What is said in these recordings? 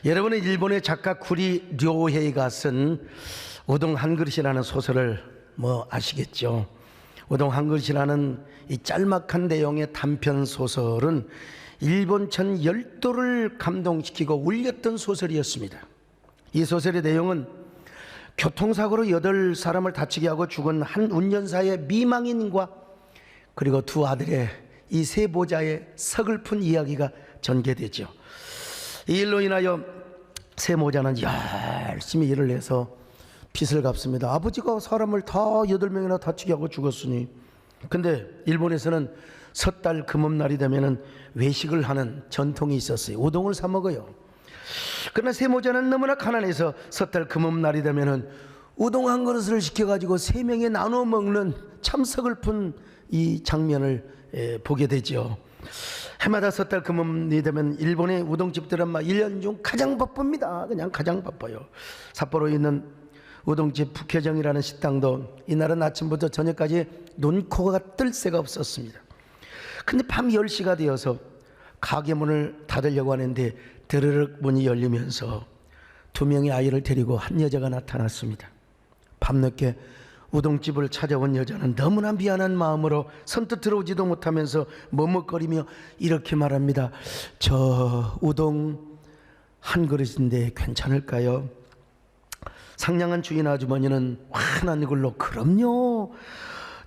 여러분은 일본의 작가 구리 료헤이가 쓴 우동 한 그릇이라는 소설을 아시겠죠? 우동 한 그릇이라는 이 짤막한 내용의 단편 소설은 일본 전 열도를 감동시키고 울렸던 소설이었습니다. 이 소설의 내용은 교통사고로 8사람을 다치게 하고 죽은 한 운전사의 미망인과 그리고 두 아들의 이 세모자의 서글픈 이야기가 전개되죠. 이 일로 인하여 세모자는 열심히 일을 해서 빚을 갚습니다. 아버지가 사람을 다 8명이나 다치게 하고 죽었으니. 근데 일본에서는 섣달 금음날이 되면은 외식을 하는 전통이 있었어요. 우동을 사 먹어요. 그러나 세모자는 너무나 가난해서 섣달 금음날이 되면은 우동 한 그릇을 시켜가지고 3명이 나눠 먹는 참 서글픈 이 장면을 보게 되죠. 해마다 섣달 금음이 되면 일본의 우동집들은 1년 중 가장 바쁩니다. 그냥 가장 바빠요. 삿포로에 있는 우동집 북회정이라는 식당도 이날은 아침부터 저녁까지 눈코가 뜰 새가 없었습니다. 근데 밤 10시가 되어서 가게 문을 닫으려고 하는데 드르륵 문이 열리면서 2명의 아이를 데리고 한 여자가 나타났습니다. 밤늦게 우동집을 찾아온 여자는 너무나 미안한 마음으로 선뜻 들어오지도 못하면서 머뭇거리며 이렇게 말합니다. 저 우동 한 그릇인데 괜찮을까요? 상냥한 주인 아주머니는 환한 얼굴로 그럼요.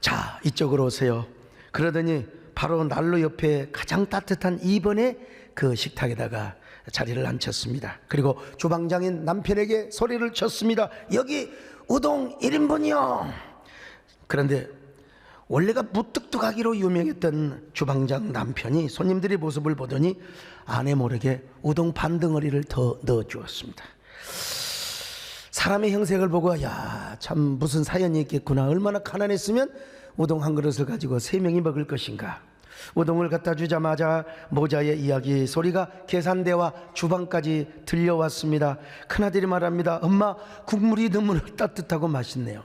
자, 이쪽으로 오세요. 그러더니 바로 난로 옆에 가장 따뜻한 2번의 그 식탁에다가 자리를 앉혔습니다. 그리고 주방장인 남편에게 소리를 쳤습니다. 여기 우동 1인분이요. 그런데 원래가 무뚝뚝하기로 유명했던 주방장 남편이 손님들의 모습을 보더니 아내 모르게 우동 반 덩어리를 더 넣어주었습니다. 사람의 형색을 보고 참 무슨 사연이 있겠구나. 얼마나 가난했으면 우동 한 그릇을 가지고 3명이 먹을 것인가. 우동을 갖다 주자마자 모자의 이야기 소리가 계산대와 주방까지 들려왔습니다. 큰아들이 말합니다. 엄마, 국물이 너무나 따뜻하고 맛있네요.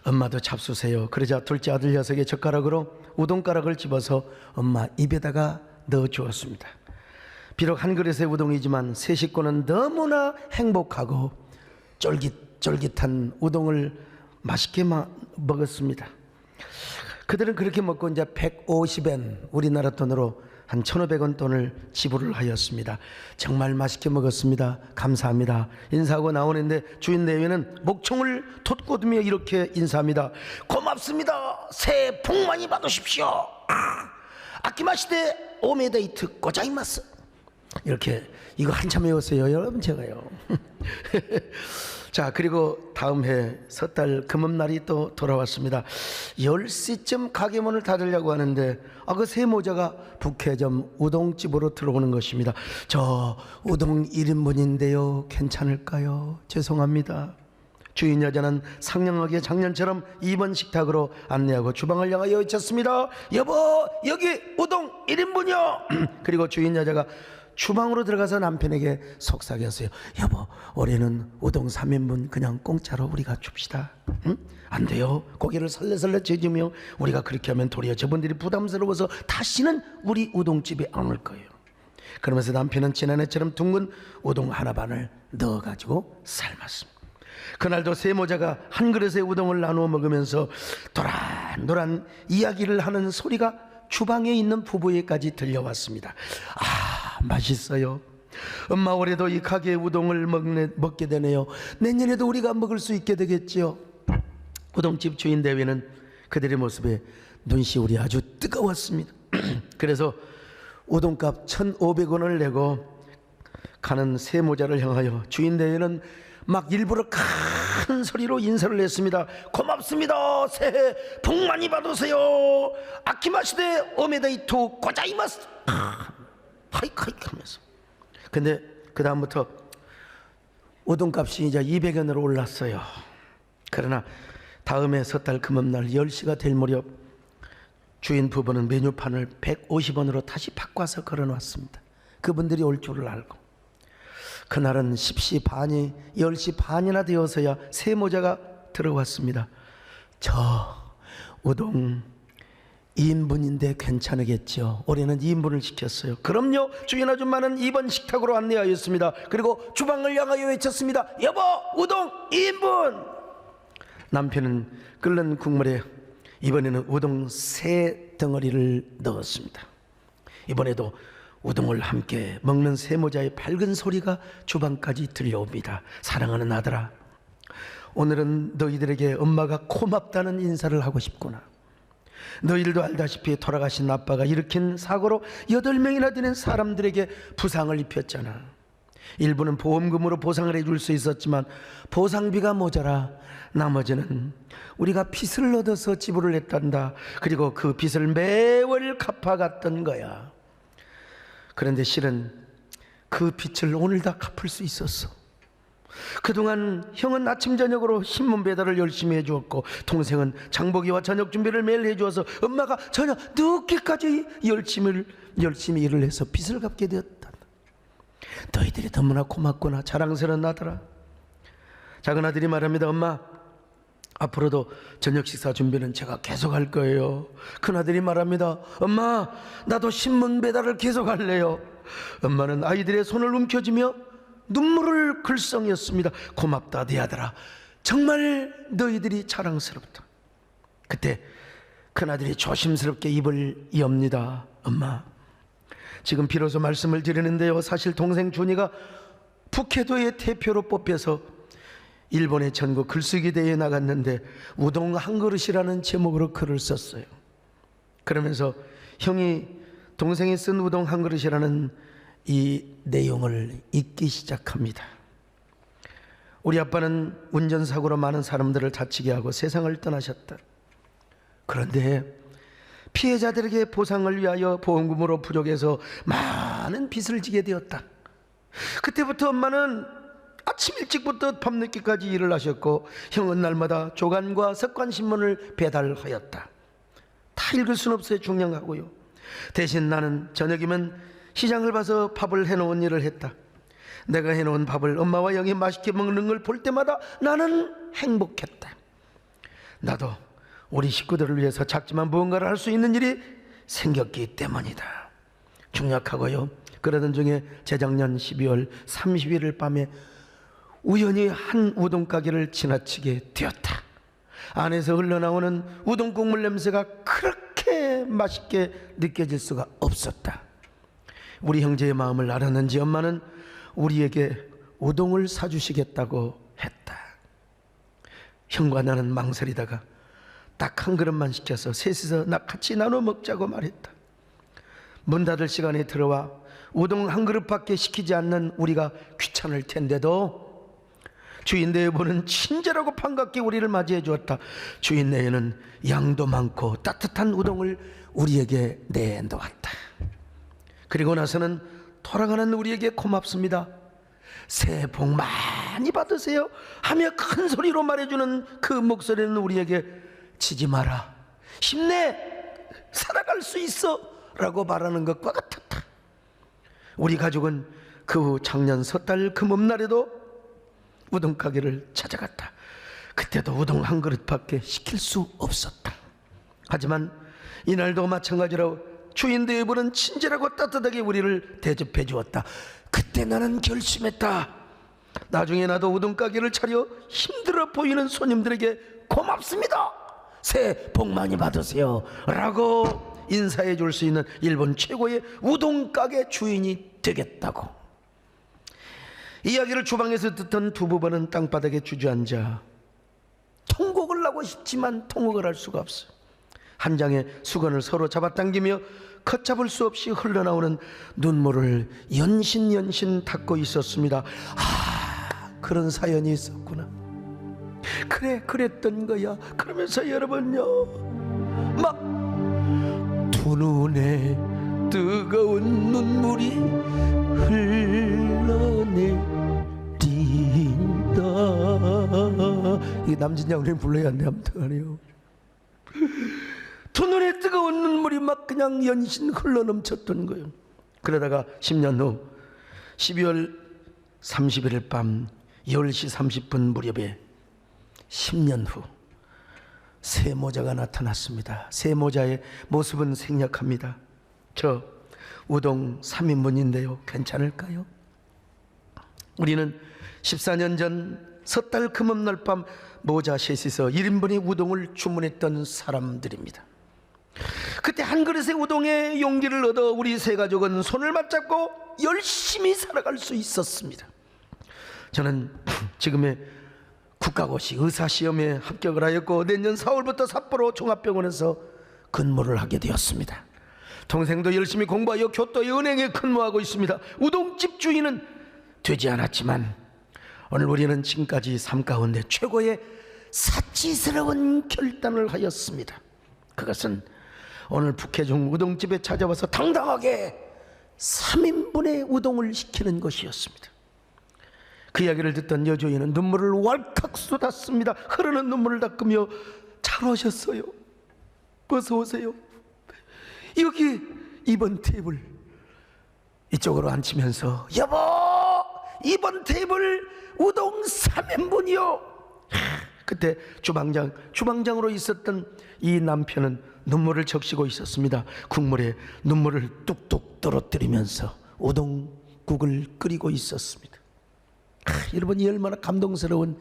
엄마도 잡수세요. 그러자 둘째 아들 녀석의 젓가락으로 우동가락을 집어서 엄마 입에다가 넣어주었습니다. 비록 한 그릇의 우동이지만 세 식구는 너무나 행복하고 쫄깃쫄깃한 우동을 맛있게 먹었습니다. 그들은 그렇게 먹고 이제 150엔, 우리나라 돈으로 한 1,500원 돈을 지불을 하였습니다. 정말 맛있게 먹었습니다. 감사합니다. 인사하고 나오는데 주인 내외는 목청을 돋구며 이렇게 인사합니다. 고맙습니다. 새해 복 많이 받으십시오. 아키마시테 오메데이트 고자이마스. 이렇게 이거 한참 외웠어요, 여러분. 제가요. 자, 그리고 다음 해 섣달 금음날이 또 돌아왔습니다. 10시쯤 가게 문을 닫으려고 하는데 그 세모자가 북해점 우동집으로 들어오는 것입니다. 저 우동 1인분인데요 괜찮을까요? 죄송합니다. 주인 여자는 상냥하게 작년처럼 2번 식탁으로 안내하고 주방을 향하여 외쳤습니다. 여보, 여기 우동 1인분이요. 그리고 주인 여자가 주방으로 들어가서 남편에게 속삭였어요. 여보, 올해는 우동 3인분 그냥 공짜로 우리가 줍시다. 응? 안 돼요. 고개를 설레설레 젖으며 우리가 그렇게 하면 도리어 저분들이 부담스러워서 다시는 우리 우동집에 안 올 거예요. 그러면서 남편은 지난해처럼 둥근 우동 하나 반을 넣어가지고 삶았습니다. 그날도 세모자가 한 그릇의 우동을 나누어 먹으면서 도란도란 이야기를 하는 소리가 주방에 있는 부부에까지 들려왔습니다. 맛있어요. 엄마, 올해도 이 가게의 우동을 먹게 되네요. 내년에도 우리가 먹을 수 있게 되겠지요. 우동집 주인 대위는 그들의 모습에 눈시울이 아주 뜨거웠습니다. 그래서 우동값 1,500원을 내고 가는 세모자를 향하여 주인 대위는 막 일부러 큰 소리로 인사를 했습니다. 고맙습니다. 새해 복 많이 받으세요. 아키마시대 오메데이토 고자이마스. 하이카이 하면서. 근데 그 다음부터 우동값이 이제 200원으로 올랐어요. 그러나 다음에 섣달 금음날 10시가 될 무렵 주인 부부는 메뉴판을 150원으로 다시 바꿔서 걸어놨습니다. 그분들이 올 줄을 알고. 그날은 10시 반이 10시 반이나 되어서야 세모자가 들어왔습니다. 저 우동 2인분인데 괜찮으겠죠. 올해는 2인분을 시켰어요. 그럼요, 주인 아줌마는 2번 식탁으로 안내하였습니다. 그리고 주방을 향하여 외쳤습니다. 여보, 우동 2인분. 남편은 끓는 국물에 이번에는 우동 3덩어리를 넣었습니다. 이번에도 우동을 함께 먹는 세모자의 밝은 소리가 주방까지 들려옵니다. 사랑하는 아들아, 오늘은 너희들에게 엄마가 고맙다는 인사를 하고 싶구나. 너희들도 알다시피 돌아가신 아빠가 일으킨 사고로 8명이나 되는 사람들에게 부상을 입혔잖아. 일부는 보험금으로 보상을 해줄 수 있었지만 보상비가 모자라 나머지는 우리가 빚을 얻어서 지불을 했단다. 그리고 그 빚을 매월 갚아갔던 거야. 그런데 실은 그 빚을 오늘 다 갚을 수 있었어. 그동안 형은 아침 저녁으로 신문 배달을 열심히 해주었고, 동생은 장보기와 저녁 준비를 매일 해주어서 엄마가 저녁 늦게까지 열심히 일을 해서 빚을 갚게 되었다. 너희들이 너무나 고맙구나. 자랑스러운 아들아. 작은 아들이 말합니다. 엄마, 앞으로도 저녁 식사 준비는 제가 계속 할 거예요. 큰아들이 말합니다. 엄마, 나도 신문 배달을 계속 할래요. 엄마는 아이들의 손을 움켜쥐며 눈물을 글썽였습니다. 고맙다 내 아들아, 정말 너희들이 자랑스럽다. 그때 큰아들이 조심스럽게 입을 엽니다. 엄마, 지금 비로소 말씀을 드리는데요, 사실 동생 준이가 북해도의 대표로 뽑혀서 일본의 전국 글쓰기 대회에 나갔는데 우동 한 그릇이라는 제목으로 글을 썼어요. 그러면서 형이 동생이 쓴 우동 한 그릇이라는 이 내용을 읽기 시작합니다. 우리 아빠는 운전사고로 많은 사람들을 다치게 하고 세상을 떠나셨다. 그런데 피해자들에게 보상을 위하여 보험금으로 부족해서 많은 빚을 지게 되었다. 그때부터 엄마는 아침 일찍부터 밤늦게까지 일을 하셨고, 형은 날마다 조간과 석관신문을 배달하였다. 다 읽을 수는 없어요. 중량하고요. 대신 나는 저녁이면 시장을 봐서 밥을 해놓은 일을 했다. 내가 해놓은 밥을 엄마와 형이 맛있게 먹는 걸 볼 때마다 나는 행복했다. 나도 우리 식구들을 위해서 작지만 무언가를 할 수 있는 일이 생겼기 때문이다. 중약하고요. 그러던 중에 재작년 12월 30일 밤에 우연히 한 우동 가게를 지나치게 되었다. 안에서 흘러나오는 우동 국물 냄새가 그렇게 맛있게 느껴질 수가 없었다. 우리 형제의 마음을 알았는지 엄마는 우리에게 우동을 사주시겠다고 했다. 형과 나는 망설이다가 딱 한 그릇만 시켜서 셋이서 같이 나눠 먹자고 말했다. 문 닫을 시간에 들어와 우동 한 그릇밖에 시키지 않는 우리가 귀찮을 텐데도 주인네에보는 친절하고 반갑게 우리를 맞이해 주었다. 주인네에는 양도 많고 따뜻한 우동을 우리에게 내놓았다. 그리고 나서는 돌아가는 우리에게 고맙습니다, 새해 복 많이 받으세요 하며 큰 소리로 말해주는 그 목소리는 우리에게 지지 마라, 힘내, 살아갈 수 있어 라고 말하는 것과 같았다. 우리 가족은 그 후 작년 섣달 금음날에도 우동 가게를 찾아갔다. 그때도 우동 한 그릇밖에 시킬 수 없었다. 하지만 이날도 마찬가지로 주인들은 친절하고 따뜻하게 우리를 대접해 주었다. 그때 나는 결심했다. 나중에 나도 우동 가게를 차려 힘들어 보이는 손님들에게 고맙습니다, 새해 복 많이 받으세요 라고 인사해 줄 수 있는 일본 최고의 우동 가게 주인이 되겠다고. 이야기를 주방에서 듣던 두 부부는 땅바닥에 주저앉아 통곡을 하고 싶지만 통곡을 할 수가 없어. 한 장의 수건을 서로 잡아당기며 걷잡을 수 없이 흘러나오는 눈물을 연신연신 닦고 있었습니다. 그런 사연이 있었구나. 그래, 그랬던 거야. 그러면서 여러분요, 막 두 눈에 뜨거운 눈물이 흘러내린다. 이 남진양 우리 불러야 돼. 아무튼 두 눈에 뜨거운 눈물이 막 그냥 연신 흘러넘쳤던 거예요. 그러다가 10년 후 12월 31일 밤 10시 30분 무렵에 10년 후 세모자가 나타났습니다. 세모자의 모습은 생략합니다. 저 우동 3인분인데요 괜찮을까요? 우리는 14년 전 섣달 금음날 밤 모자 셋이서 1인분의 우동을 주문했던 사람들입니다. 그때 한 그릇의 우동에 용기를 얻어 우리 세 가족은 손을 맞잡고 열심히 살아갈 수 있었습니다. 저는 지금의 국가고시 의사시험에 합격을 하였고 내년 4월부터 삿포로 종합병원에서 근무를 하게 되었습니다. 동생도 열심히 공부하여 교토의 은행에 근무하고 있습니다. 우동집 주인은 되지 않았지만 오늘 우리는 지금까지 삶 가운데 최고의 사치스러운 결단을 하였습니다. 그것은 오늘 북해중 우동집에 찾아와서 당당하게 3인분의 우동을 시키는 것이었습니다. 그 이야기를 듣던 여주인은 눈물을 왈칵 쏟았습니다. 흐르는 눈물을 닦으며 잘 오셨어요. 어서 오세요. 여기 2번 테이블 이쪽으로 앉히면서 여보 2번 테이블 우동 3인분이요. 그때 주방장으로 있었던 이 남편은 눈물을 적시고 있었습니다. 국물에 눈물을 뚝뚝 떨어뜨리면서 우동국을 끓이고 있었습니다. 여러분 이 얼마나 감동스러운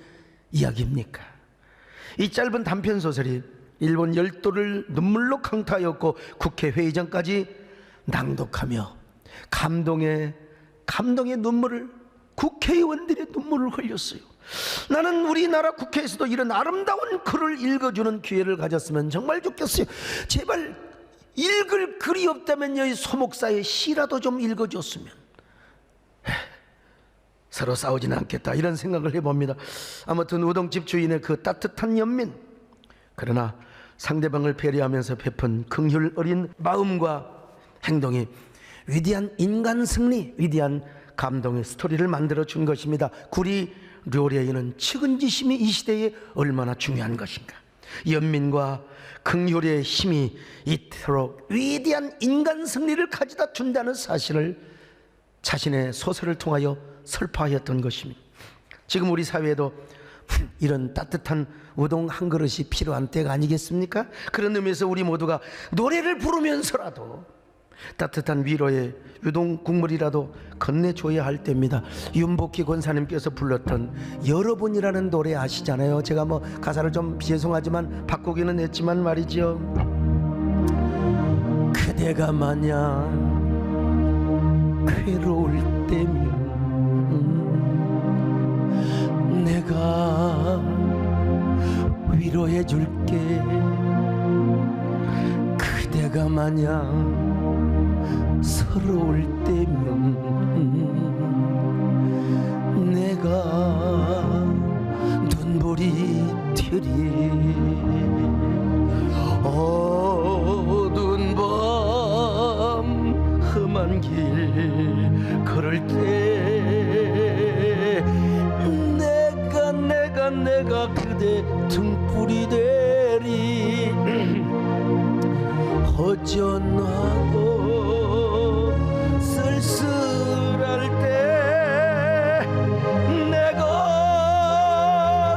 이야기입니까? 이 짧은 단편소설이 일본 열도를 눈물로 강타하였고 국회 회의장까지 낭독하며 감동의 눈물을 국회의원들의 눈물을 흘렸어요. 나는 우리나라 국회에서도 이런 아름다운 글을 읽어주는 기회를 가졌으면 정말 좋겠어요. 제발 읽을 글이 없다면요 이 소목사의 시라도 좀 읽어줬으면 서로 싸우지는 않겠다 이런 생각을 해봅니다. 아무튼 우동집 주인의 그 따뜻한 연민, 그러나 상대방을 배려하면서 베푼 긍휼 어린 마음과 행동이 위대한 인간 승리, 위대한 감동의 스토리를 만들어 준 것입니다. 구리 료레이는 측은지심이 이 시대에 얼마나 중요한 것인가. 연민과 긍휼의 힘이 이토록 위대한 인간 승리를 가져다 준다는 사실을 자신의 소설을 통하여 설파하였던 것입니다. 지금 우리 사회에도 이런 따뜻한 우동 한 그릇이 필요한 때가 아니겠습니까? 그런 의미에서 우리 모두가 노래를 부르면서라도 따뜻한 위로의 우동 국물이라도 건네줘야 할 때입니다. 윤복희 권사님께서 불렀던 여러분이라는 노래 아시잖아요. 제가 뭐 가사를 좀 죄송하지만 바꾸기는 했지만 말이죠. 그대가 마냥 괴로울 때면 내가 위로해 줄게. 그대가 마냥 서러울 때면 내가 눈물이 튀리. 어두운 밤 험한 길 걸을 때 내가 그대 등불이 되리. 허전하고 쓸쓸할 때 내가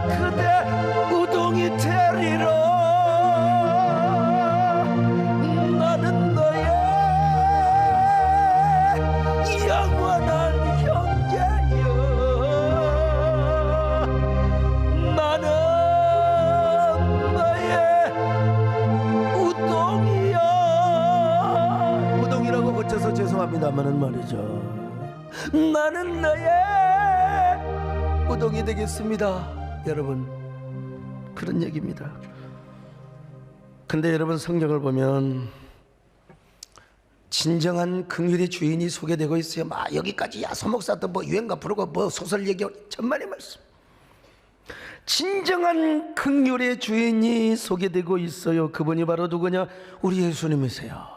그대 우동이 되리라. 나는 너의 영원한 형제여. 나는 너의 우동이야. 우동이라고 고쳐서 죄송합니다만은 말이죠. 나는 너의 우동이 되겠습니다. 여러분 그런 얘기입니다. 근데 여러분 성경을 보면 진정한 긍휼의 주인이 소개되고 있어요. 막 여기까지 야 소목사도 뭐 유행가 부르고 뭐 소설 얘기하고 천만의 말씀. 진정한 긍휼의 주인이 소개되고 있어요. 그분이 바로 누구냐? 우리 예수님이세요.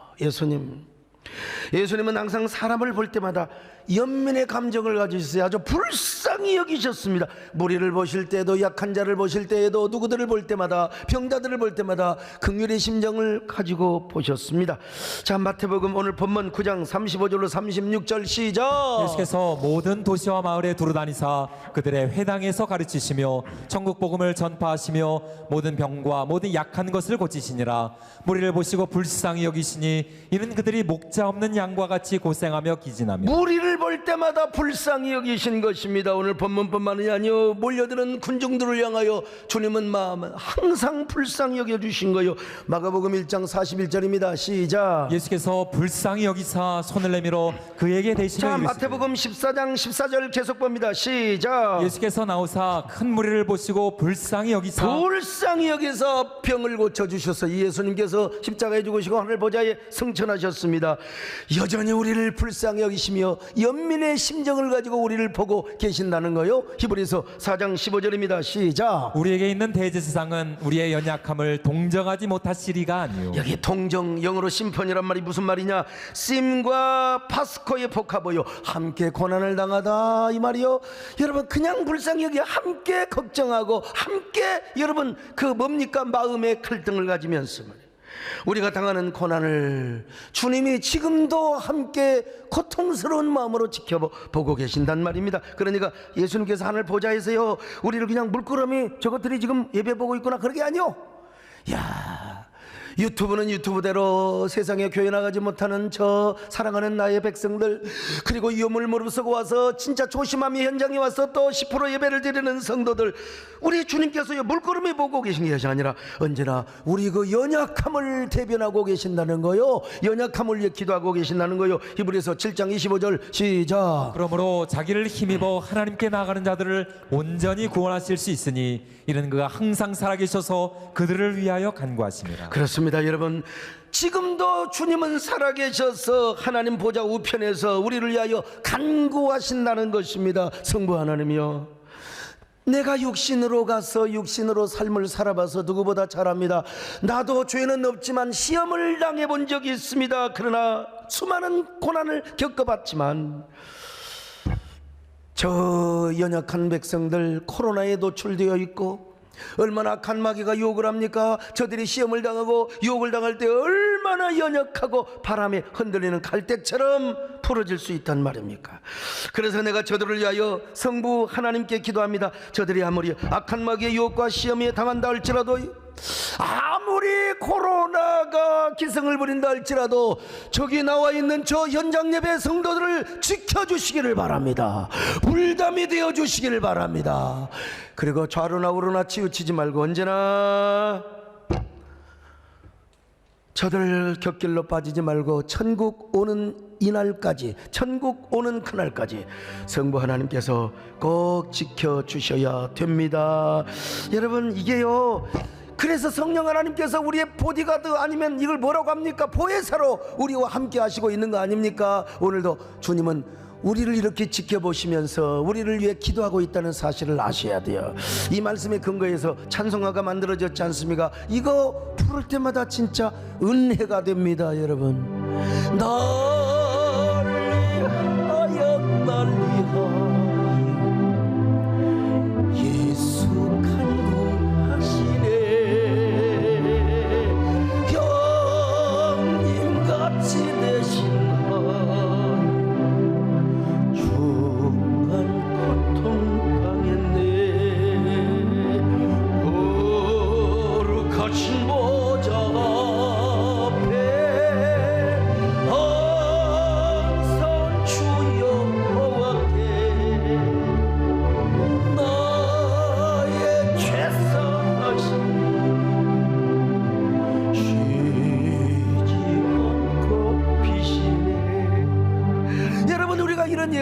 예수님은 항상 사람을 볼 때마다 연민의 감정을 가지셨어요. 아주 불쌍히 여기셨습니다. 무리를 보실 때에도, 약한 자를 보실 때에도, 누구들을 볼 때마다, 병자들을 볼 때마다 긍휼의 심정을 가지고 보셨습니다. 자, 마태복음 오늘 본문 9장 35절로 36절 시작. 예수께서 모든 도시와 마을에 두루다니사 그들의 회당에서 가르치시며 천국 복음을 전파하시며 모든 병과 모든 약한 것을 고치시니라. 무리를 보시고 불쌍히 여기시니 이는 그들이 목자 없는 양과 같이 고생하며 기진하며. 무리를 볼 때마다 불쌍히 여기신 것입니다. 오늘 본문뿐만이 아니요 몰려드는 군중들을 향하여 주님은 마음은 항상 불쌍히 여겨주신 거요. 마가복음 1장 41절입니다. 시작. 예수께서 불쌍히 여기사 손을 내밀어 그에게 대시며 자, 이르시되. 마태복음 14장 14절 계속 봅니다. 시작. 예수께서 나오사 큰 무리를 보시고 불쌍히 여기사 불쌍히 여기서 병을 고쳐주셔서 예수님께서 십자가에 죽으시고 하늘 보좌에 승천하셨습니다. 여전히 우리를 불쌍히 여기시며 연민의 심정을 가지고 우리를 보고 계신다는 거요. 히브리서 4장 15절입니다. 시작. 우리에게 있는 대제사장은 우리의 연약함을 동정하지 못하시리가 아니요. 여기 동정, 영어로 심펀이란 말이 무슨 말이냐? 심과 파스코의 복합어요. 함께 고난을 당하다 이 말이요. 여러분 그냥 불쌍히 여기 함께 걱정하고 함께 여러분 그 뭡니까? 마음의 칼등을 가지면서 우리가 당하는 고난을 주님이 지금도 함께 고통스러운 마음으로 지켜보고 계신단 말입니다. 그러니까 예수님께서 하늘 보좌에서요 우리를 그냥 물끄러미 저것들이 지금 예배 보고 있구나 그러게 아니요. 야, 유튜브는 유튜브대로 세상에 교회 나가지 못하는 저 사랑하는 나의 백성들, 그리고 위험을 무릅쓰고 와서 진짜 조심함이 현장에 와서 또 10% 예배를 드리는 성도들, 우리 주님께서 물끄러미 보고 계신 것이 아니라 언제나 우리 그 연약함을 대변하고 계신다는 거요. 연약함을 위해 기도하고 계신다는 거요. 히브리서 7장 25절 시작. 그러므로 자기를 힘입어 하나님께 나아가는 자들을 온전히 구원하실 수 있으니 이는 그가 항상 살아계셔서 그들을 위하여 간구하십니다. 그렇습니다. 여러분 지금도 주님은 살아계셔서 하나님 보좌 우편에서 우리를 위하여 간구하신다는 것입니다. 성부 하나님이요, 내가 육신으로 가서 육신으로 삶을 살아봐서 누구보다 잘합니다. 나도 죄는 없지만 시험을 당해본 적이 있습니다. 그러나 수많은 고난을 겪어봤지만 저 연약한 백성들 코로나에 노출되어 있고 얼마나 악한 마귀가 유혹을 합니까? 저들이 시험을 당하고 유혹을 당할 때 얼마나 연약하고 바람에 흔들리는 갈대처럼 풀어질 수 있단 말입니까? 그래서 내가 저들을 위하여 성부 하나님께 기도합니다. 저들이 아무리 악한 마귀의 유혹과 시험에 당한다 할지라도, 아무리 코로나가 기승을 부린다 할지라도 저기 나와 있는 저 현장 예배 성도들을 지켜주시기를 바랍니다. 불담이 되어 주시기를 바랍니다. 그리고 좌로나 우로나 치우치지 말고 언제나 저들 곁길로 빠지지 말고 천국 오는 이날까지, 천국 오는 그날까지 성부 하나님께서 꼭 지켜주셔야 됩니다. 여러분 이게요, 그래서 성령 하나님께서 우리의 보디가드 아니면 이걸 뭐라고 합니까? 보혜사로 우리와 함께 하시고 있는 거 아닙니까? 오늘도 주님은 우리를 이렇게 지켜보시면서 우리를 위해 기도하고 있다는 사실을 아셔야 돼요. 이 말씀에 근거해서 찬송가가 만들어졌지 않습니까? 이거 부를 때마다 진짜 은혜가 됩니다. 여러분, 나를 위하여 날 위하여 예수 간구하시네. 형님같이 되신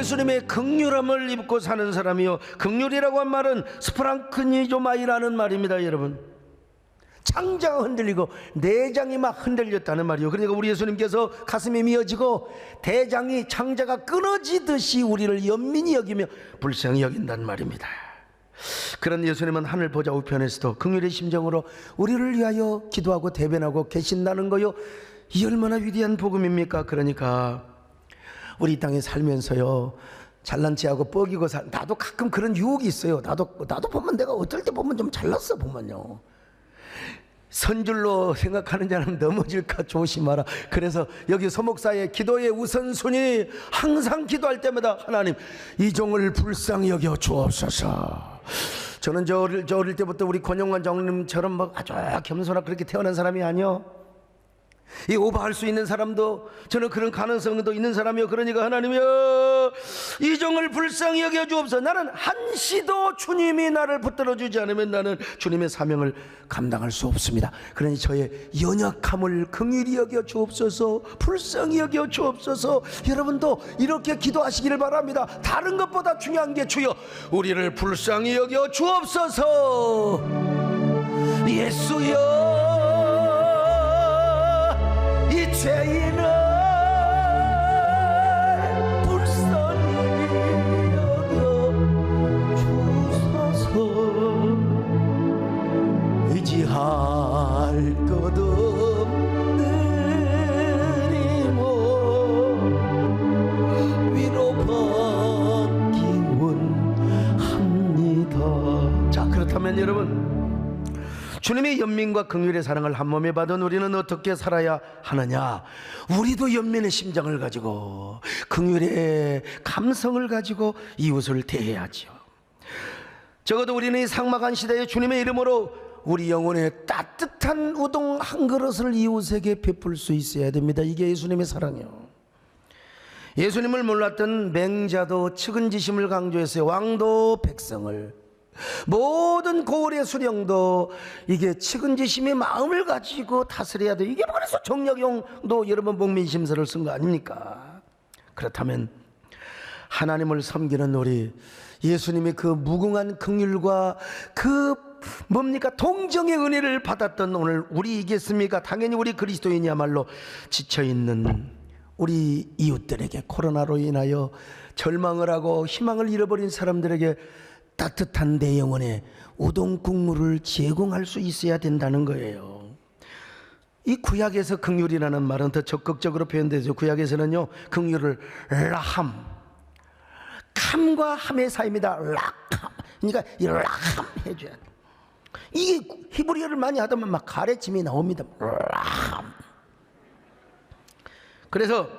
예수님의 긍휼함을 입고 사는 사람이요, 긍휼이라고 한 말은 스프랑크니조마이라는 말입니다. 여러분, 창자가 흔들리고 내장이 막 흔들렸다는 말이요. 그러니까 우리 예수님께서 가슴이 미어지고 대장이 창자가 끊어지듯이 우리를 연민히 여기며 불쌍히 여긴다는 말입니다. 그런 예수님은 하늘 보좌 우편에서도 긍휼의 심정으로 우리를 위하여 기도하고 대변하고 계신다는 거요. 이 얼마나 위대한 복음입니까? 그러니까 우리 땅에 살면서요, 잘난 체하고 뻐기고 나도 가끔 그런 유혹이 있어요. 나도 보면 내가 어떨 때 보면 좀 잘났어 보면요. 선줄로 생각하는 자는 넘어질까 조심하라. 그래서 여기 서목사의 기도의 우선순위, 항상 기도할 때마다 하나님 이 종을 불쌍히 여겨 주옵소서. 저는 저 어릴 때부터 우리 권영관 장로님처럼 막 아주 겸손하고 그렇게 태어난 사람이 아니요, 이 오버할 수 있는 사람도, 저는 그런 가능성도 있는 사람이요. 그러니까 하나님이여, 이 종을 불쌍히 여겨 주옵소서. 나는 한시도 주님이 나를 붙들어 주지 않으면 나는 주님의 사명을 감당할 수 없습니다. 그러니 저의 연약함을 긍휼히 여겨 주옵소서, 불쌍히 여겨 주옵소서. 여러분도 이렇게 기도하시기를 바랍니다. 다른 것보다 중요한 게 주여 우리를 불쌍히 여겨 주옵소서. 예수여, 이 죄인을 불쌍히 여겨 주소서. 의지할 것 없는 이모 위로받기 원합니다. 자, 그렇다면 여러분, 주님의 연민과 긍휼의 사랑을 한 몸에 받은 우리는 어떻게 살아야 하느냐? 우리도 연민의 심장을 가지고 긍휼의 감성을 가지고 이웃을 대해야지요. 적어도 우리는 이 삭막한 시대에 주님의 이름으로 우리 영혼의 따뜻한 우동 한 그릇을 이웃에게 베풀 수 있어야 됩니다. 이게 예수님의 사랑이요. 예수님을 몰랐던 맹자도 측은지심을 강조했어요. 왕도 백성을, 모든 고을의 수령도 이게 측은지심의 마음을 가지고 다스려야 돼요. 이게 그래서 정약용도 여러분 복민심서를 쓴 거 아닙니까? 그렇다면 하나님을 섬기는 우리, 예수님의 그 무궁한 긍휼과 그 뭡니까 동정의 은혜를 받았던 오늘 우리이겠습니까? 당연히 우리 그리스도인이야말로 지쳐있는 우리 이웃들에게, 코로나로 인하여 절망을 하고 희망을 잃어버린 사람들에게 따뜻한 내 영혼의 우동 국물을 제공할 수 있어야 된다는 거예요. 이 구약에서 긍휼이라는 말은 더 적극적으로 표현되죠. 구약에서는요, 긍휼을 라함, 캄과 함의 사이입니다. 라함, 그러니까 이 라함 해줘야 돼. 이게 히브리어를 많이 하다면 막 가래침이 나옵니다. 라함. 그래서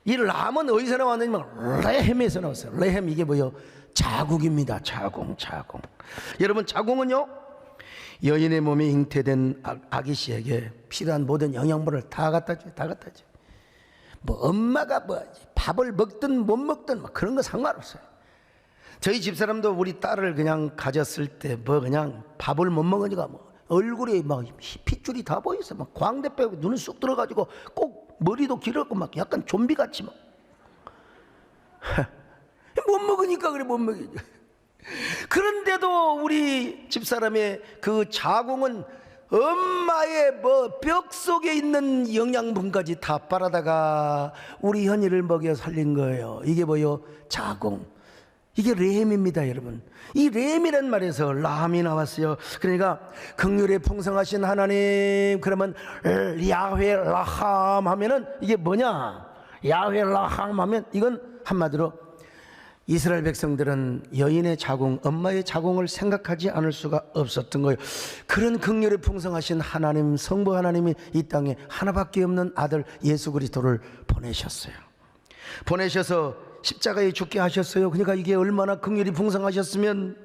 이 람은 어디서 나왔느냐면 레헴에서 나왔어요. 레헴, 이게 뭐예요? 자궁입니다. 자궁. 여러분, 자궁은요, 여인의 몸에 잉태된 아기 씨에게 필요한 모든 영양분을 다 갖다 줘요. 뭐 엄마가 뭐 밥을 먹든 못 먹든 뭐 그런 거 상관없어요. 저희 집사람도 우리 딸을 그냥 가졌을 때 뭐 그냥 밥을 못 먹으니까 뭐 얼굴에 막 핏줄이 다 보였어. 막 광대 빼고 눈은 쑥 들어가지고 꼭 머리도 길었고 막 약간 좀비같이 막. 못 먹으니까 그래, 못 먹이죠. 그런데도 우리 집사람의 그 자궁은 엄마의 뭐 벽 속에 있는 영양분까지 다 빨아다가 우리 현이를 먹여 살린 거예요. 이게 뭐요? 자궁. 이게 레헴입니다, 여러분. 이 레헴이란 말에서 라함이 나왔어요. 그러니까 긍휼에 풍성하신 하나님, 그러면 야훼 라함 하면은 이게 뭐냐? 야훼 라함 하면 이건 한마디로 이스라엘 백성들은 여인의 자궁, 엄마의 자궁을 생각하지 않을 수가 없었던 거예요. 그런 긍휼에 풍성하신 하나님, 성부 하나님이 이 땅에 하나밖에 없는 아들 예수 그리스도를 보내셨어요. 보내셔서 십자가에 죽게 하셨어요. 그러니까 이게 얼마나 긍휼이 풍성하셨으면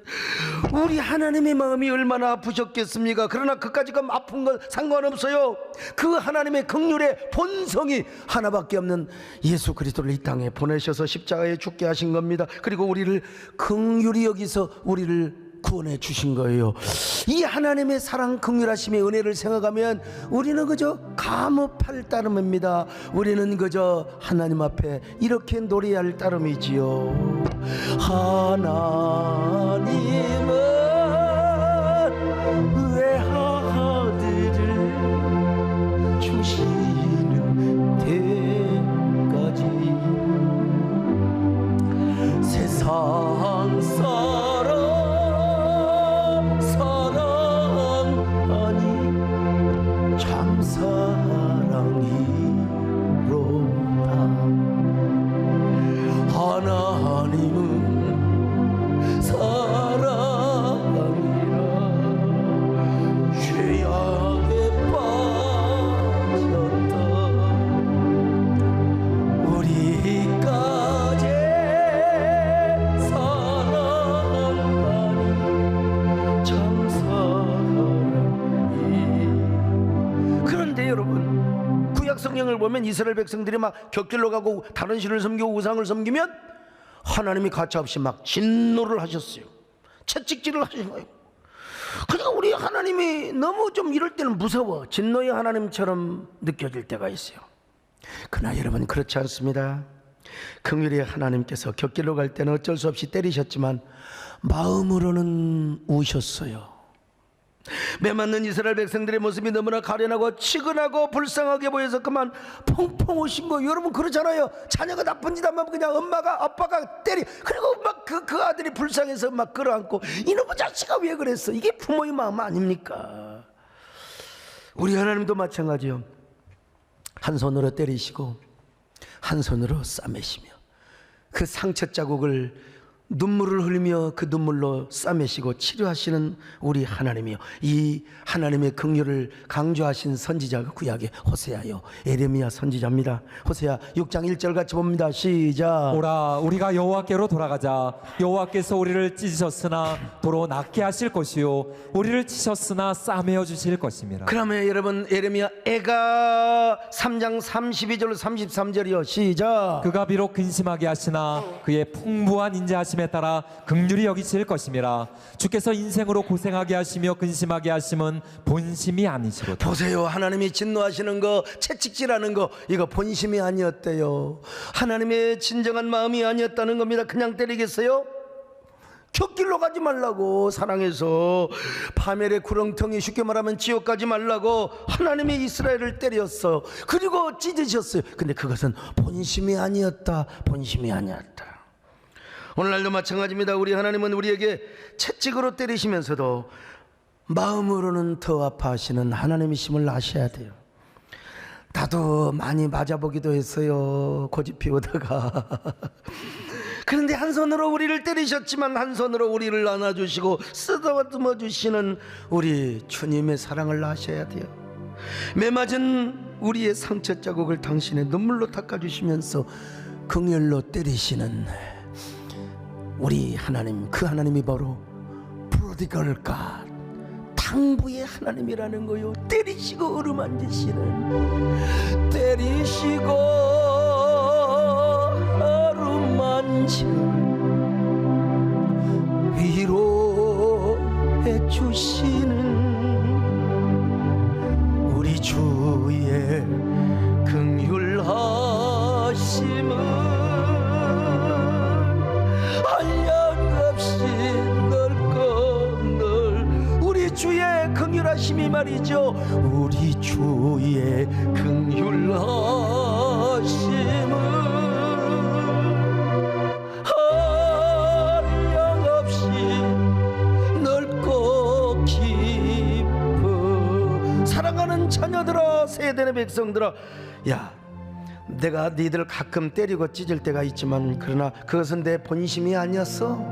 우리 하나님의 마음이 얼마나 아프셨겠습니까? 그러나 그까지가 아픈 건 상관없어요. 그 하나님의 긍휼의 본성이 하나밖에 없는 예수 그리스도를 이 땅에 보내셔서 십자가에 죽게 하신 겁니다. 그리고 우리를 긍휼히 여기서 우리를 구원해 주신 거예요. 이 하나님의 사랑, 긍휼하심의 은혜를 생각하면 우리는 그저 감업할 따름입니다. 우리는 그저 하나님 앞에 이렇게 노래할 따름이지요. 하나님은 외아들을 주시는 때까지 세상 사람 참 사랑이로다. 그러면 이스라엘 백성들이 막 곁길로 가고 다른 신을 섬기고 우상을 섬기면 하나님이 가차없이 막 진노를 하셨어요. 채찍질을 하신 거예요. 그러니까 우리 하나님이 너무 좀 이럴 때는 무서워. 진노의 하나님처럼 느껴질 때가 있어요. 그러나 여러분 그렇지 않습니다. 긍휼의 하나님께서 곁길로 갈 때는 어쩔 수 없이 때리셨지만 마음으로는 우셨어요. 매맞는 이스라엘 백성들의 모습이 너무나 가련하고 치근하고 불쌍하게 보여서 그만 펑펑 우신 거예요. 여러분 그러잖아요. 자녀가 나쁜 짓 하면 그냥 엄마가 아빠가 때리, 그리고 막 그 아들이 불쌍해서 막 끌어안고 이놈의 자식아 왜 그랬어. 이게 부모의 마음 아닙니까? 우리 하나님도 마찬가지요. 한 손으로 때리시고 한 손으로 싸매시며 그 상처 자국을 눈물을 흘리며 그 눈물로 싸매시고 치료하시는 우리 하나님이요. 이 하나님의 긍휼을 강조하신 선지자가 구약의 호세아요. 에레미야 선지자입니다. 호세아 6장 1절 같이 봅니다. 시작. 오라 우리가 여호와께로 돌아가자. 여호와께서 우리를 찢으셨으나 도로 낫게 하실 것이요 우리를 치셨으나 싸매어 주실 것입니다. 그러면 여러분 에레미야 애가 3장 32절 33절이요. 시작. 그가 비록 근심하게 하시나 그의 풍부한 인자하심에 따라 긍휼히 여기실 것임이라. 주께서 인생으로 고생하게 하시며 근심하게 하심은 본심이 아니시로다. 보세요. 하나님이 진노하시는 거, 채찍질하는 거, 이거 본심이 아니었대요. 하나님의 진정한 마음이 아니었다는 겁니다. 그냥 때리겠어요? 곁길로 가지 말라고 사랑해서 파멸의 구렁텅이, 쉽게 말하면 지옥 가지 말라고 하나님이 이스라엘을 때렸어. 그리고 찢으셨어요. 근데 그것은 본심이 아니었다. 본심이 아니었다. 오늘날도 마찬가지입니다. 우리 하나님은 우리에게 채찍으로 때리시면서도 마음으로는 더 아파하시는 하나님이심을 아셔야 돼요. 나도 많이 맞아보기도 했어요. 고집 피우다가. 그런데 한 손으로 우리를 때리셨지만 한 손으로 우리를 안아주시고 쓰다듬어 주시는 우리 주님의 사랑을 아셔야 돼요. 매맞은 우리의 상처 자국을 당신의 눈물로 닦아주시면서 긍휼로 때리시는 우리 하나님, 그 하나님이 바로 프로디걸 갓, 당부의 하나님이라는 거요. 때리시고 어루만지시는, 때리시고 어루만지는 위로해 주시는 우리 주의 긍휼하심은 한량없이 넓고 우리 주의 긍휼하심이 말이죠. 우리 주의 긍휼하심은 한량없이 넓고 깊어. 사랑하는 자녀들아, 세대의 백성들아, 야, 내가 니들 가끔 때리고 찢을 때가 있지만 그러나 그것은 내 본심이 아니었어.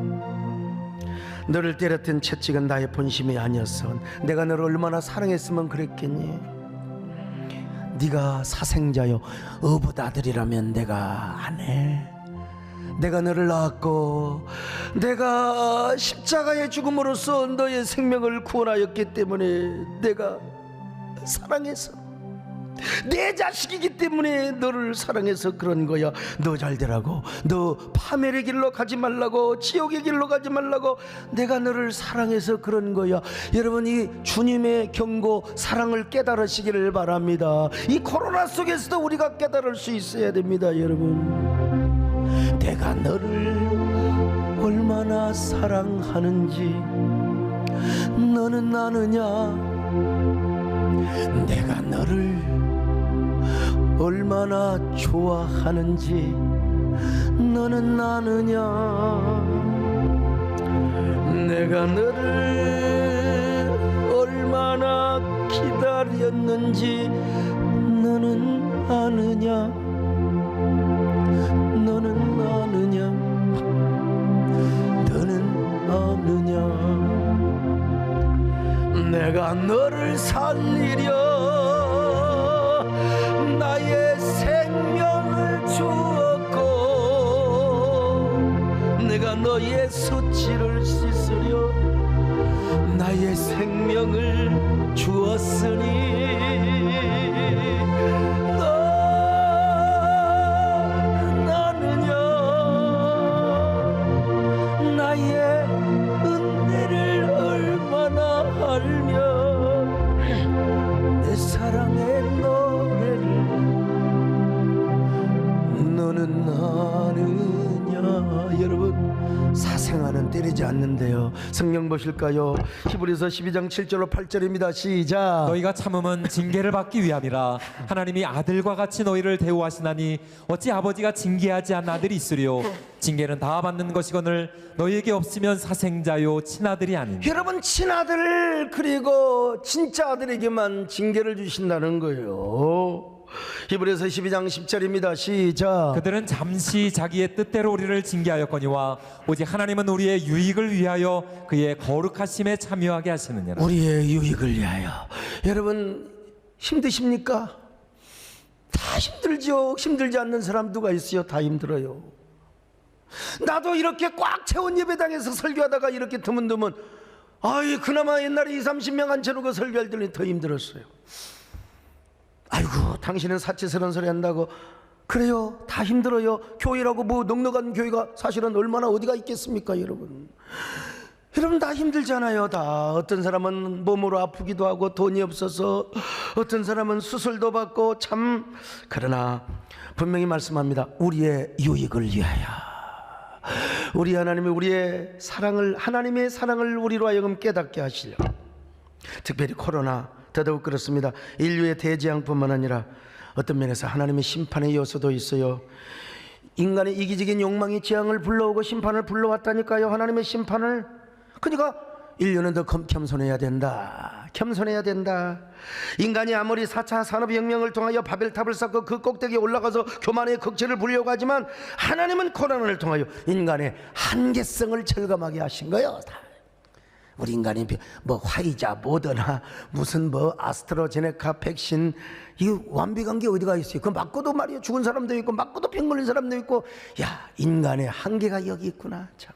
너를 때렸던 채찍은 나의 본심이 아니었어. 내가 너를 얼마나 사랑했으면 그랬겠니. 네가 사생자요 어부 아들이라면 내가 안 해. 내가 너를 낳았고 내가 십자가의 죽음으로써 너의 생명을 구원하였기 때문에 내가 사랑해서, 내 자식이기 때문에 너를 사랑해서 그런 거야. 너 잘 되라고, 너 파멸의 길로 가지 말라고, 지옥의 길로 가지 말라고 내가 너를 사랑해서 그런 거야. 여러분, 이 주님의 경고, 사랑을 깨달으시기를 바랍니다. 이 코로나 속에서도 우리가 깨달을 수 있어야 됩니다. 여러분, 내가 너를 얼마나 사랑하는지 너는 아느냐. 내가 너를 얼마나 좋아하는지 너는 아느냐. 내가 너를 얼마나 기다렸는지 너는 아느냐. 너는 아느냐. 너는 아느냐. 내가 너를 살리려 나의 생명을 주었고, 내가 너의 수치를 씻으려 나의 생명을 주었으니 너 너는 아느냐. 여러분, 사생아는 때리지 않는데요. 성경 보실까요? 히브리서 12장 7절로 8절입니다. 시작. 너희가 참음은 징계를 받기 위함이라. 하나님이 아들과 같이 너희를 대우하시나니 어찌 아버지가 징계하지 않는 아들이 있으리요. 징계는 다 받는 것이거늘 너희에게 없으면 사생자요 친아들이 아니니. 여러분, 친아들 그리고 진짜 아들에게만 징계를 주신다는 거예요. 히브리서 12장 10절입니다. 시작. 그들은 잠시 자기의 뜻대로 우리를 징계하였거니와 오직 하나님은 우리의 유익을 위하여 그의 거룩하심에 참여하게 하시느니라. 우리의 유익을 위하여. 여러분, 힘드십니까? 다 힘들죠. 힘들지 않는 사람 누가 있어요? 다 힘들어요. 나도 이렇게 꽉 채운 예배당에서 설교하다가 이렇게 드문드문, 아이, 그나마 옛날에 20, 30명 한 채로 그 설교할 때는 더 힘들었어요. 아이고, 당신은 사치스러운 소리 한다고. 그래요, 다 힘들어요. 교회라고 뭐 넉넉한 교회가 사실은 얼마나 어디가 있겠습니까, 여러분. 여러분, 다 힘들잖아요. 다. 어떤 사람은 몸으로 아프기도 하고 돈이 없어서, 어떤 사람은 수술도 받고, 참. 그러나 분명히 말씀합니다. 우리의 유익을 위하여. 우리 하나님이 우리의 사랑을, 하나님의 사랑을 우리로 하여금 깨닫게 하시려. 특별히 코로나 더더욱 그렇습니다. 인류의 대재앙뿐만 아니라 어떤 면에서 하나님의 심판의 요소도 있어요. 인간의 이기적인 욕망이 재앙을 불러오고 심판을 불러왔다니까요. 하나님의 심판을. 그러니까 인류는 더 겸손해야 된다. 겸손해야 된다. 인간이 아무리 4차 산업혁명을 통하여 바벨탑을 쌓고 그 꼭대기에 올라가서 교만의 극치를 부리려고 하지만 하나님은 코로나를 통하여 인간의 한계성을 절감하게 하신 거예요. 우리 인간이 뭐 화이자, 모더나, 무슨 뭐 아스트라제네카 백신, 이 완벽한 게 어디가 있어요? 그 맞고도 말이에요, 죽은 사람도 있고 맞고도 병 걸린 사람도 있고. 야, 인간의 한계가 여기 있구나. 참.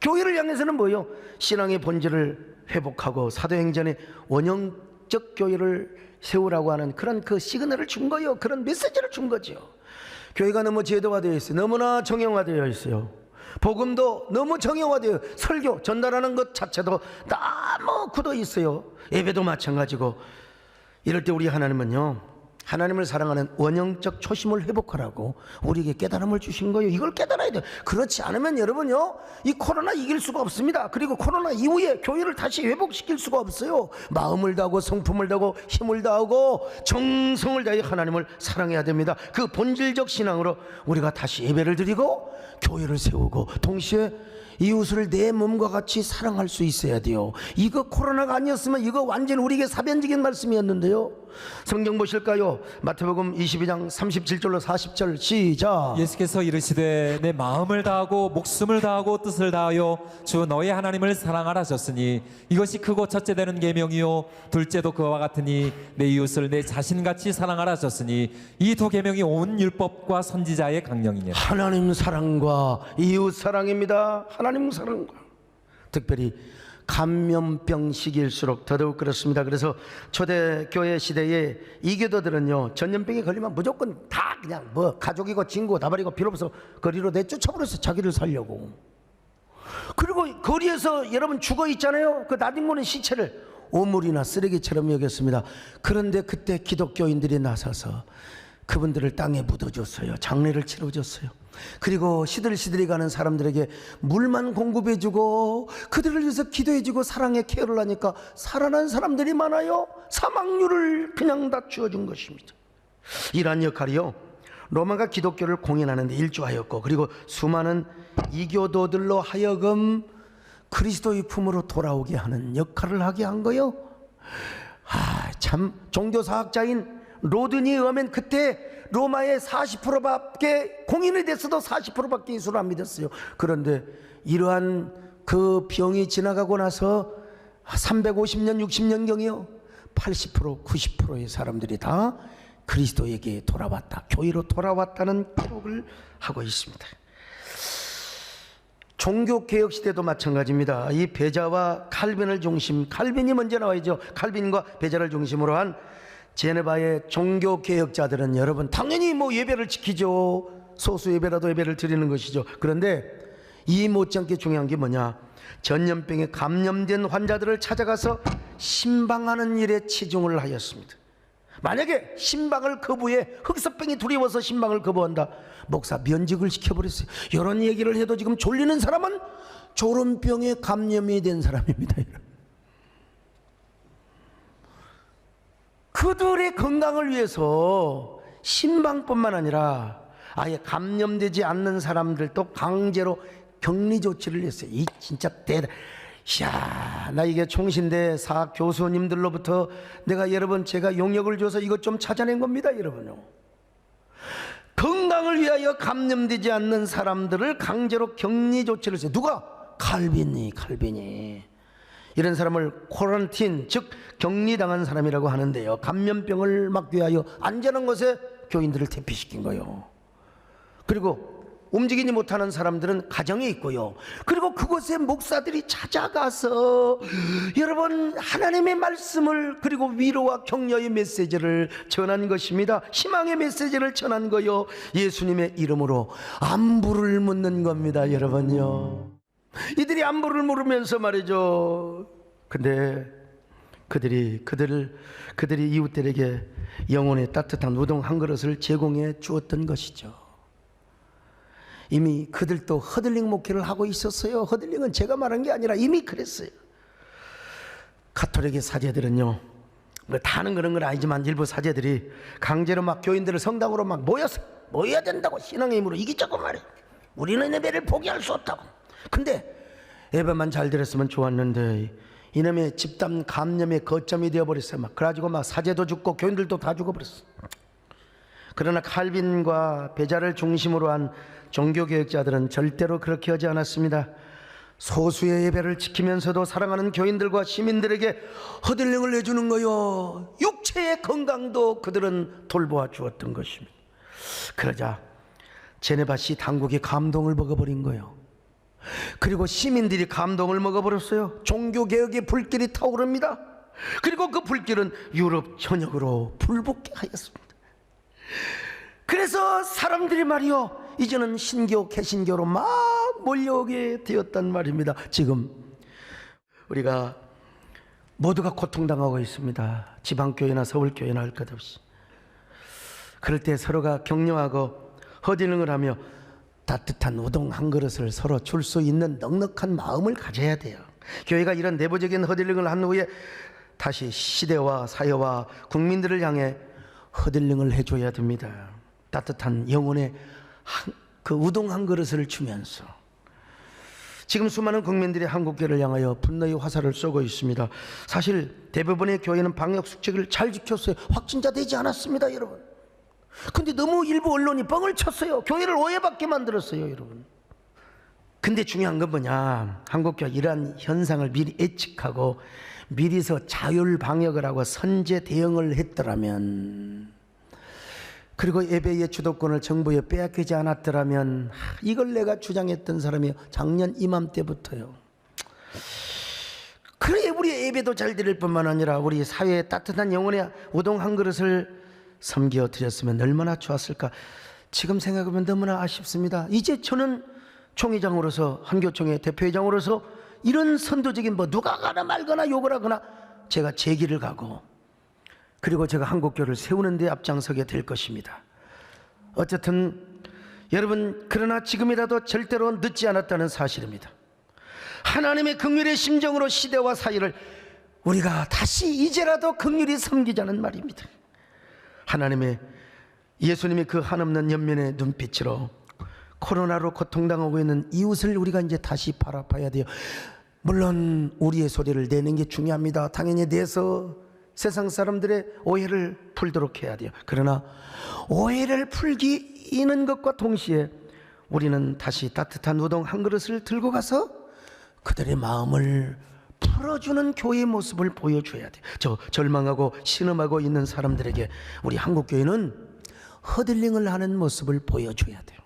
교회를 향해서는 뭐예요? 신앙의 본질을 회복하고 사도행전의 원형적 교회를 세우라고 하는 그런 그 시그널을 준 거예요. 그런 메시지를 준 거죠. 교회가 너무 제도화되어 있어요. 너무나 정형화되어 있어요. 복음도 너무 정형화되어, 설교 전달하는 것 자체도 너무 굳어 있어요. 예배도 마찬가지고. 이럴 때 우리 하나님은요, 하나님을 사랑하는 원형적 초심을 회복하라고 우리에게 깨달음을 주신 거예요. 이걸 깨달아야 돼요. 그렇지 않으면 여러분요, 이 코로나 이길 수가 없습니다. 그리고 코로나 이후에 교회를 다시 회복시킬 수가 없어요. 마음을 다하고 성품을 다하고 힘을 다하고 정성을 다해 하나님을 사랑해야 됩니다. 그 본질적 신앙으로 우리가 다시 예배를 드리고 교회를 세우고 동시에 이웃을 내 몸과 같이 사랑할 수 있어야 돼요. 이거 코로나가 아니었으면 이거 완전 우리에게 사변적인 말씀이었는데요. 성경 보실까요? 마태복음 22장 37절로 40절 시작. 예수께서 이르시되 내 마음을 다하고 목숨을 다하고 뜻을 다하여 주 너의 하나님을 사랑하라 하셨으니 이것이 크고 첫째 되는 계명이요 둘째도 그와 같으니 내 이웃을 내 자신같이 사랑하라 하셨으니 이 두 계명이 온 율법과 선지자의 강령이니라. 하나님 사랑과 이웃 사랑입니다. 하나님 사랑과. 특별히 감염병 시기일수록 더더욱 그렇습니다. 그래서 초대교회 시대에 이교도들은요, 전염병에 걸리면 무조건 다 그냥 뭐 가족이고 친구고 나발이고 필요 없어 거리로 내쫓아버렸어요. 자기를 살려고. 그리고 거리에서 여러분 죽어 있잖아요. 그 나뒹구는 시체를 오물이나 쓰레기처럼 여겼습니다. 그런데 그때 기독교인들이 나서서 그분들을 땅에 묻어줬어요. 장례를 치러줬어요. 그리고 시들시들이 가는 사람들에게 물만 공급해주고 그들을 위해서 기도해주고 사랑의 케어를 하니까 살아난 사람들이 많아요. 사망률을 그냥 다 주어준 것입니다. 이러한 역할이요, 로마가 기독교를 공인하는 데 일조하였고, 그리고 수많은 이교도들로 하여금 그리스도의 품으로 돌아오게 하는 역할을 하게 한 거예요. 참, 종교사학자인 로든에 의하면 그때 로마의 40%밖에 공인이 됐어도 40%밖에 예수를 안 믿었어요. 그런데 이러한 그 병이 지나가고 나서 350년 60년경이요 80% 90%의 사람들이 다 그리스도에게 돌아왔다, 교회로 돌아왔다는 기록을 하고 있습니다. 종교개혁 시대도 마찬가지입니다. 이 배자와 칼빈을 중심, 칼빈이 먼저 나와야죠. 칼빈과 배자를 중심으로 한 제네바의 종교개혁자들은 여러분 당연히 뭐 예배를 지키죠. 소수 예배라도 예배를 드리는 것이죠. 그런데 이 못지않게 중요한 게 뭐냐, 전염병에 감염된 환자들을 찾아가서 신방하는 일에 치중을 하였습니다. 만약에 신방을 거부해, 흑사병이 두려워서 신방을 거부한다, 목사 면직을 시켜버렸어요. 이런 얘기를 해도 지금 졸리는 사람은 졸음병에 감염이 된 사람입니다. 그들의 건강을 위해서 신방뿐만 아니라 아예 감염되지 않는 사람들도 강제로 격리 조치를 했어요. 이 진짜 이야, 나 이게 총신대 사학 교수님들로부터 제가 용역을 줘서 이것 좀 찾아낸 겁니다, 여러분요. 건강을 위하여 감염되지 않는 사람들을 강제로 격리 조치를 했어요. 누가? 칼빈이. 이런 사람을 코런틴, 즉 격리당한 사람이라고 하는데요, 감염병을 막기 위하여 안전한 곳에 교인들을 대피시킨 거예요. 그리고 움직이지 못하는 사람들은 가정에 있고요, 그리고 그곳에 목사들이 찾아가서 여러분 하나님의 말씀을, 그리고 위로와 격려의 메시지를 전한 것입니다. 희망의 메시지를 전한 거요, 예수님의 이름으로 안부를 묻는 겁니다, 여러분요. 이들이 안부를 물으면서 말이죠, 근데 그들이 이웃들에게 영혼의 따뜻한 우동 한 그릇을 제공해 주었던 것이죠. 이미 그들도 허들링 목회를 하고 있었어요. 허들링은 제가 말한 게 아니라 이미 그랬어요. 가톨릭의 사제들은요, 다 하는 그런 건 아니지만 일부 사제들이 강제로 막 교인들을 성당으로 막 모여야 된다고, 신앙의 힘으로 이기자고 말해. 우리는 예배를 포기할 수 없다고. 근데 예배만 잘 드렸으면 좋았는데 이놈의 집단 감염의 거점이 되어버렸어요. 그래가지고 막 사제도 죽고 교인들도 다 죽어버렸어. 그러나 칼빈과 베자를 중심으로 한 종교개혁자들은 절대로 그렇게 하지 않았습니다. 소수의 예배를 지키면서도 사랑하는 교인들과 시민들에게 허들링을 내주는 거요, 육체의 건강도 그들은 돌보아 주었던 것입니다. 그러자 제네바시 당국이 감동을 먹어버린 거예요. 그리고 시민들이 감동을 먹어버렸어요. 종교개혁의 불길이 타오릅니다. 그리고 그 불길은 유럽 전역으로 불붙게 하였습니다. 그래서 사람들이 말이요, 이제는 신교, 개신교로 막 몰려오게 되었단 말입니다. 지금 우리가 모두가 고통당하고 있습니다. 지방교회나 서울교회나 할 것 없이. 그럴 때 서로가 격려하고 허들링을 하며 따뜻한 우동 한 그릇을 서로 줄 수 있는 넉넉한 마음을 가져야 돼요. 교회가 이런 내부적인 허들링을 한 후에 다시 시대와 사회와 국민들을 향해 허들링을 해줘야 됩니다. 따뜻한 영혼의 그 우동 한 그릇을 주면서. 지금 수많은 국민들이 한국교회를 향하여 분노의 화살을 쏘고 있습니다. 사실 대부분의 교회는 방역 수칙을 잘 지켰어요. 확진자 되지 않았습니다, 여러분. 근데 너무 일부 언론이 뻥을 쳤어요. 교회를 오해받게 만들었어요, 여러분. 근데 중요한 건 뭐냐, 한국교회 이러한 현상을 미리 예측하고 미리서 자율 방역을 하고 선제 대응을 했더라면, 그리고 예배의 주도권을 정부에 빼앗기지 않았더라면, 이걸 내가 주장했던 사람이 작년 이맘때부터요. 그래 우리 예배도 잘 드릴 뿐만 아니라 우리 사회에 따뜻한 영혼의 우동 한 그릇을 섬겨 드렸으면 얼마나 좋았을까. 지금 생각하면 너무나 아쉽습니다. 이제 저는 총회장으로서, 한교총회 대표회장으로서 이런 선도적인 누가 가나 말거나 욕을 하거나 제가 제 길을 가고, 그리고 제가 한국교회를 세우는 데 앞장서게 될 것입니다. 어쨌든 여러분, 그러나 지금이라도 절대로 늦지 않았다는 사실입니다. 하나님의 긍휼의 심정으로 시대와 사회를 우리가 다시 이제라도 긍휼히 섬기자는 말입니다. 예수님이 그 한없는 연민의 눈빛으로 코로나로 고통당하고 있는 이웃을 우리가 이제 다시 바라봐야 돼요. 물론 우리의 소리를 내는 게 중요합니다. 당연히 내서 세상 사람들의 오해를 풀도록 해야 돼요. 그러나 오해를 풀기는 것과 동시에 우리는 다시 따뜻한 우동 한 그릇을 들고 가서 그들의 마음을 풀어주는 교회의 모습을 보여줘야 돼요. 저 절망하고 신음하고 있는 사람들에게 우리 한국교회는 허들링을 하는 모습을 보여줘야 돼요.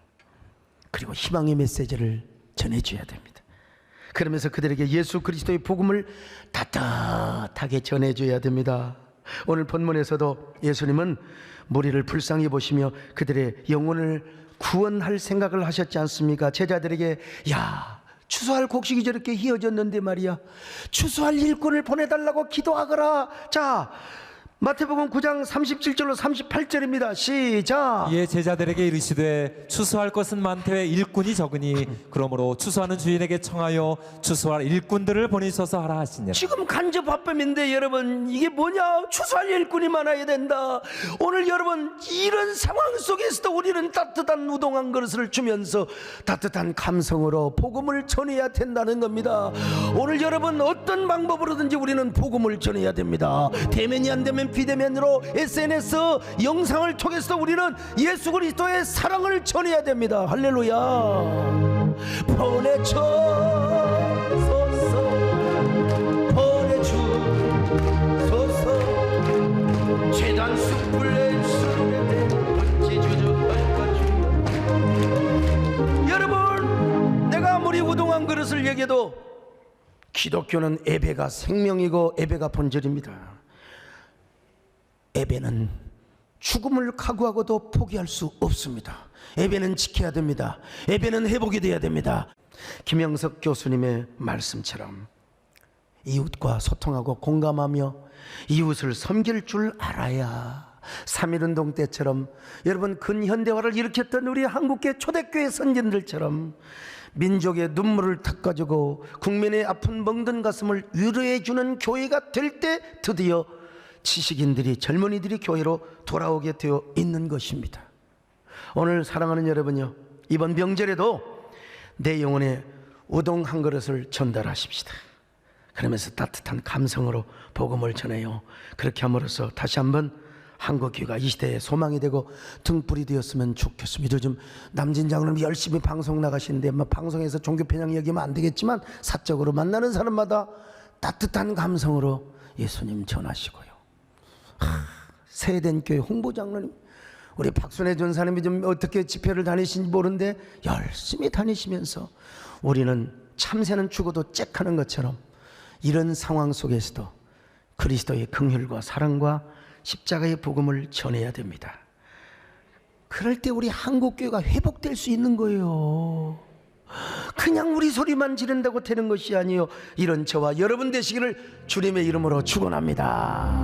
그리고 희망의 메시지를 전해줘야 됩니다. 그러면서 그들에게 예수 그리스도의 복음을 따뜻하게 전해줘야 됩니다. 오늘 본문에서도 예수님은 무리를 불쌍히 보시며 그들의 영혼을 구원할 생각을 하셨지 않습니까? 제자들에게 추수할 곡식이 저렇게 휘어졌는데 말이야, 추수할 일꾼을 보내달라고 기도하거라. 자, 마태복음 9장 37절로 38절입니다. 시작. 이에 제자들에게 이르시되 추수할 것은 많되 일꾼이 적으니 그러므로 추수하는 주인에게 청하여 추수할 일꾼들을 보내셔서 하라 하시니라. 지금 간접합병인데 여러분, 이게 뭐냐? 추수할 일꾼이 많아야 된다. 오늘 여러분, 이런 상황 속에서도 우리는 따뜻한 우동 한 그릇을 주면서 따뜻한 감성으로 복음을 전해야 된다는 겁니다. 오늘 여러분, 어떤 방법으로든지 우리는 복음을 전해야 됩니다. 대면이 안 되면 비대면으로, SNS 영상을 통해서 우리는 예수 그리스도의 사랑을 전해야 됩니다. 할렐루야. 보내주소서, 보내주소서. 재단 숯불에 술에 번지 주저할까 주여. 여러분, 내가 아무리 우동 한 그릇을 얘기해도 기독교는 예배가 생명이고 예배가 본질입니다. 예배는 죽음을 각오하고도 포기할 수 없습니다. 예배는 지켜야 됩니다. 예배는 회복이 돼야 됩니다. 김영석 교수님의 말씀처럼 이웃과 소통하고 공감하며 이웃을 섬길 줄 알아야, 3.1운동 때처럼 여러분 근현대화를 일으켰던 우리 한국계 초대교회 선진들처럼 민족의 눈물을 닦아주고 국민의 아픈 멍든 가슴을 위로해주는 교회가 될 때 드디어 지식인들이, 젊은이들이 교회로 돌아오게 되어 있는 것입니다. 오늘 사랑하는 여러분요, 이번 명절에도 내 영혼의 우동 한 그릇을 전달하십시다. 그러면서 따뜻한 감성으로 복음을 전해요. 그렇게 함으로써 다시 한번 한국교회가 이 시대의 소망이 되고 등불이 되었으면 좋겠습니다. 요즘 남진 장로님 열심히 방송 나가시는데 방송에서 종교 편향 얘기하면 안 되겠지만 사적으로 만나는 사람마다 따뜻한 감성으로 예수님 전하시고요. 세된 교회 홍보장로님, 우리 박순애 전사님이 좀 어떻게 집회를 다니신지 모르는데 열심히 다니시면서 우리는 참새는 죽어도 잭하는 것처럼 이런 상황 속에서도 그리스도의 긍휼과 사랑과 십자가의 복음을 전해야 됩니다. 그럴 때 우리 한국교회가 회복될 수 있는 거예요. 그냥 우리 소리만 지른다고 되는 것이 아니요, 이런 저와 여러분 되시기를 주님의 이름으로 축원합니다.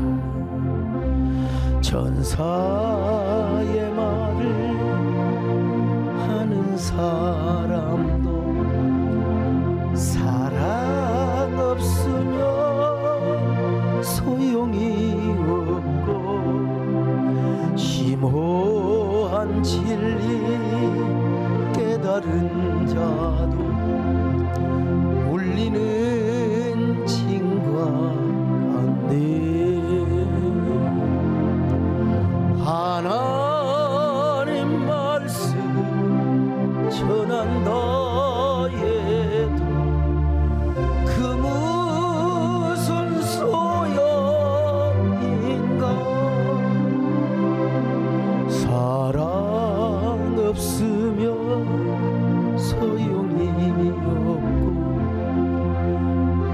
전사의 말을 하는 사람도 사랑 없으면 소용이 없고, 심오한 진리 깨달은 자도 울리는 징과 같네. 하나님 말씀 전한다 해도 그 무슨 소용인가. 사랑 없으면 소용이 없고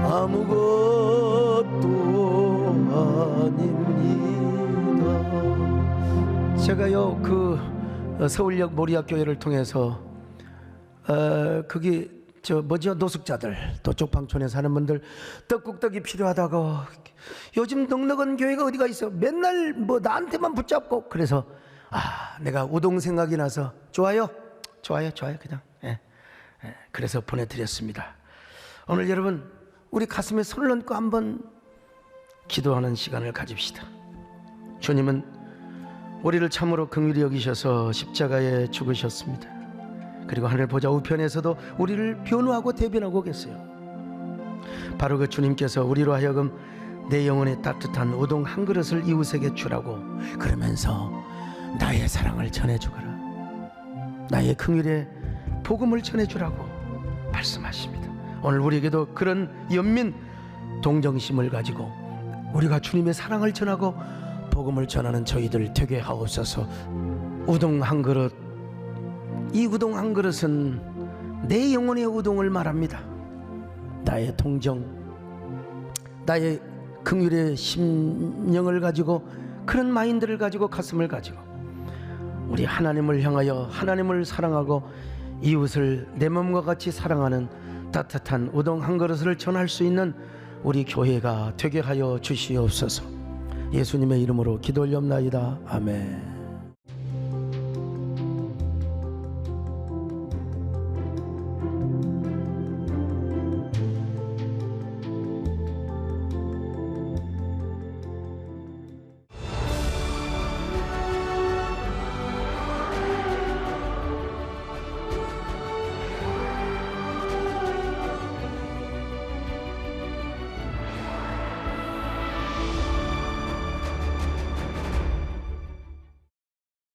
아무것도 아닙니다. 제가요 서울역 모리아교회를 통해서 거기 노숙자들, 또 쪽방촌에 사는 분들 떡국떡이 필요하다고, 요즘 넉넉한 교회가 어디가 있어, 맨날 나한테만 붙잡고, 그래서 내가 우동 생각이 나서 좋아요 그냥 그래서 보내드렸습니다. 오늘 여러분, 우리 가슴에 손을 얹고 한번 기도하는 시간을 가집시다. 주님은 우리를 참으로 긍휼히 여기셔서 십자가에 죽으셨습니다. 그리고 하늘 보좌 우편에서도 우리를 변호하고 대변하고 계세요. 바로 그 주님께서 우리로 하여금 내 영혼의 따뜻한 우동 한 그릇을 이웃에게 주라고, 그러면서 나의 사랑을 전해주거라, 나의 긍휼의 복음을 전해주라고 말씀하십니다. 오늘 우리에게도 그런 연민 동정심을 가지고 우리가 주님의 사랑을 전하고 복음을 전하는 저희들 되게 하옵소서. 우동 한 그릇, 이 우동 한 그릇은 내 영혼의 우동을 말합니다. 나의 동정, 나의 긍휼의 심령을 가지고, 그런 마인드를 가지고, 가슴을 가지고 우리 하나님을 향하여 하나님을 사랑하고 이웃을 내 몸과 같이 사랑하는 따뜻한 우동 한 그릇을 전할 수 있는 우리 교회가 되게 하여 주시옵소서. 예수님의 이름으로 기도 올렵나이다. 아멘.